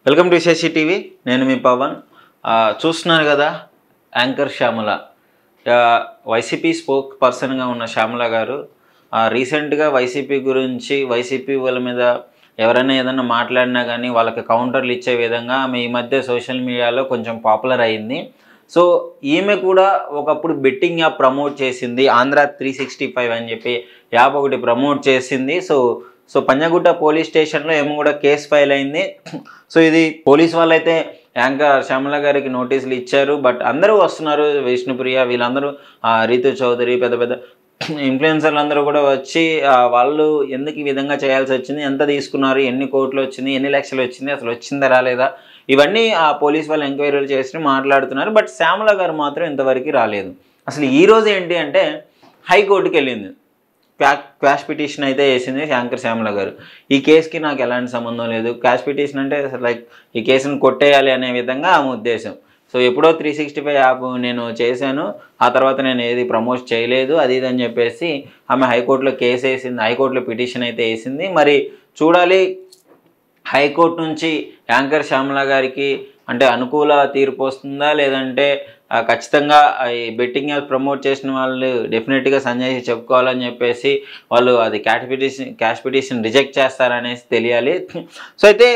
Welcome to Shashi TV. నేను మీ పవన్. చూస్తున్నారు కదా, యాంకర్ శ్యామల, వైసీపీ స్పోక్ పర్సన్గా ఉన్న శ్యామల గారు రీసెంట్గా వైసీపీ గురించి, వైసీపీ వాళ్ళ మీద ఎవరైనా ఏదైనా మాట్లాడినా కానీ వాళ్ళకి కౌంటర్లు ఇచ్చే విధంగా ఆమె ఈ మధ్య సోషల్ మీడియాలో కొంచెం పాపులర్ అయింది. సో ఈమె కూడా ఒకప్పుడు బెట్టింగ్ యాప్ ప్రమోట్ చేసింది, ఆంధ్ర 365 అని చెప్పి యాప్ ఒకటి ప్రమోట్ చేసింది. సో పంజాగుట్ట పోలీస్ స్టేషన్లో ఏమో కూడా కేసు ఫైల్ అయింది. సో ఇది పోలీస్ వాళ్ళైతే యాంకర్ శ్యామల గారికి నోటీసులు ఇచ్చారు. బట్ అందరూ వస్తున్నారు, విష్ణుప్రియ వీళ్ళందరూ, రీతు చౌదరి, పెద్ద పెద్ద ఇన్ఫ్లుయెన్సర్లు అందరూ కూడా వచ్చి వాళ్ళు ఎందుకు ఈ విధంగా చేయాల్సి వచ్చింది, ఎంత తీసుకున్నారు, ఎన్ని కోట్లు వచ్చింది, ఎన్ని లక్షలు వచ్చింది, అసలు వచ్చిందా రాలేదా, ఇవన్నీ ఆ పోలీస్ వాళ్ళు ఎంక్వైరీలు చేసి మాట్లాడుతున్నారు. బట్ శ్యామల గారు మాత్రం ఇంతవరకు రాలేదు. అసలు ఈరోజు ఏంటి అంటే హైకోర్టుకి వెళ్ళింది, క్వాష్ పిటిషన్ అయితే వేసింది యాంకర్ శ్యామల గారు. ఈ కేసుకి నాకు ఎలాంటి సంబంధం లేదు, క్వాష్ పిటిషన్ అంటే లైక్ ఈ కేసును కొట్టేయాలి అనే విధంగా ఆమె ఉద్దేశం. సో ఎప్పుడో 365 యాప్ నేను చేశాను, ఆ తర్వాత నేను ఏది ప్రమోట్ చేయలేదు, అది ఇది అని చెప్పేసి ఆమె హైకోర్టులో కేసు వేసింది, హైకోర్టులో పిటిషన్ అయితే వేసింది. మరి చూడాలి హైకోర్టు నుంచి యాంకర్ శ్యామల గారికి అంటే అనుకూల తీర్పు వస్తుందా, లేదంటే ఖచ్చితంగా ఈ బెట్టింగ్ యాప్ ప్రమోట్ చేసిన వాళ్ళు డెఫినెట్గా సంజయ్ చెప్పుకోవాలని చెప్పేసి వాళ్ళు అది క్యాష్ పిటిషన్ రిజెక్ట్ చేస్తారనేసి తెలియాలి. సో అయితే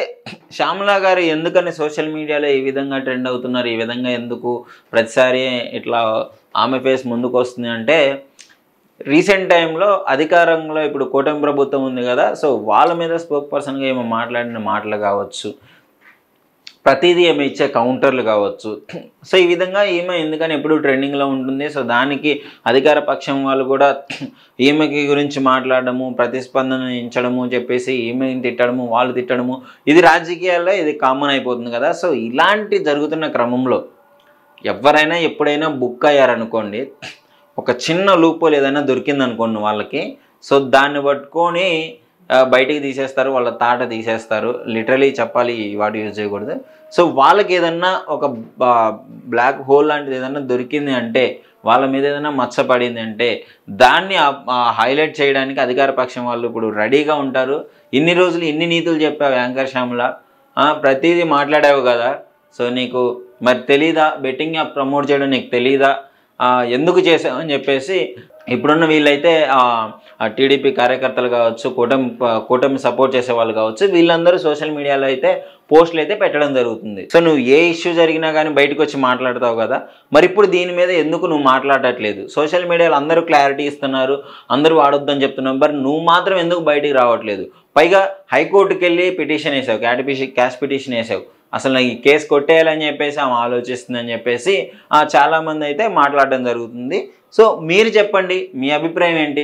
శ్యామల గారు ఎందుకని సోషల్ మీడియాలో ఈ విధంగా ట్రెండ్ అవుతున్నారు, ఈ విధంగా ఎందుకు ప్రతిసారి ఇట్లా ఆమె ఫేస్ ముందుకు వస్తుంది అంటే, రీసెంట్ టైంలో అధికారంలో ఇప్పుడు కూటమి ప్రభుత్వం ఉంది కదా, సో వాళ్ళ మీద స్పోక్ పర్సన్గా ఏమో మాట్లాడిన మాటలు కావచ్చు, ప్రతిదీ ఏమో ఇచ్చే కౌంటర్లు కావచ్చు. సో ఈ విధంగా ఈమె ఎందుకని ఎప్పుడు ట్రెండింగ్లో ఉంటుంది. సో దానికి అధికార పక్షం వాళ్ళు కూడా ఈమెకి గురించి మాట్లాడడము, ప్రతిస్పందన ఇచ్చడము, చెప్పేసి ఈమెని తిట్టడము, వాళ్ళు తిట్టడము, ఇది రాజకీయాల్లో ఇది కామన్ అయిపోతుంది కదా. సో ఇలాంటి జరుగుతున్న క్రమంలో ఎవరైనా ఎప్పుడైనా బుక్ అయ్యారనుకోండి, ఒక చిన్న లూపోల్ ఏదైనా దొరికిందనుకోండి వాళ్ళకి, సో దాన్ని పట్టుకొని బయటికి తీసేస్తారు, వాళ్ళ తాట తీసేస్తారు. లిటరలీ చెప్పాలి, ఈ వాటి యూజ్ చేయకూడదు. సో వాళ్ళకి ఏదన్నా ఒక బ్లాక్ హోల్ లాంటిది ఏదన్నా దొరికింది అంటే, వాళ్ళ మీద ఏదైనా మచ్చపడింది అంటే, దాన్ని హైలైట్ చేయడానికి అధికార పక్షం వాళ్ళు ఇప్పుడు రెడీగా ఉంటారు. ఇన్ని రోజులు ఇన్ని నీతులు చెప్పావు యాంకర్ శ్యామల, ప్రతిదీ మాట్లాడావు కదా, సో నీకు మరి తెలీదా, బెట్టింగ్ యాప్ ప్రమోట్ చేయడం నీకు తెలీదా, ఎందుకు చేసావు అని చెప్పేసి ఇప్పుడున్న వీళ్ళైతే టీడీపీ కార్యకర్తలు కావచ్చు, కూటమి సపోర్ట్ చేసే వాళ్ళు కావచ్చు, వీళ్ళందరూ సోషల్ మీడియాలో అయితే పోస్టులు అయితే పెట్టడం జరుగుతుంది. సో నువ్వు ఏ ఇష్యూ జరిగినా కానీ బయటకు వచ్చి మాట్లాడతావు కదా, మరి ఇప్పుడు దీని మీద ఎందుకు నువ్వు మాట్లాడట్లేదు? సోషల్ మీడియాలో అందరూ క్లారిటీ ఇస్తున్నారు, అందరూ వాడొద్దని చెప్తున్నారు, మరి నువ్వు మాత్రం ఎందుకు బయటికి రావట్లేదు? పైగా హైకోర్టుకి వెళ్ళి పిటిషన్ వేసావు, క్యాష్ పిటిషన్ వేసావు, అసలు ఈ కేసు కొట్టేయాలని చెప్పేసి ఆమె ఆలోచిస్తుందని చెప్పేసి చాలామంది అయితే మాట్లాడడం జరుగుతుంది. సో మీరు చెప్పండి, మీ అభిప్రాయం ఏంటి?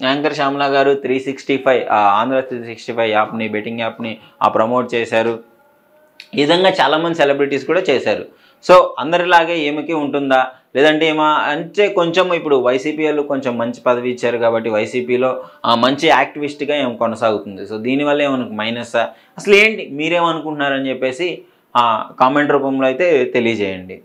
యాంకర్ శ్యామల గారు 365 ఆంధ్ర 365 యాప్ని, బెట్టింగ్ యాప్ని ప్రమోట్ చేశారు. ఈ విధంగా చాలామంది సెలబ్రిటీస్ కూడా చేశారు. సో అందరిలాగే ఏమికి ఉంటుందా, లేదంటే ఏమో అంటే కొంచెం ఇప్పుడు వైసీపీ వాళ్ళు కొంచెం మంచి పదవి ఇచ్చారు కాబట్టి వైసీపీలో మంచి యాక్టివిస్ట్గా ఏమో కొనసాగుతుంది. సో దీనివల్ల ఏమన్నా మైనస్, అసలు ఏంటి మీరేమనుకుంటున్నారని చెప్పేసి కామెంట్ రూపంలో అయితే తెలియజేయండి.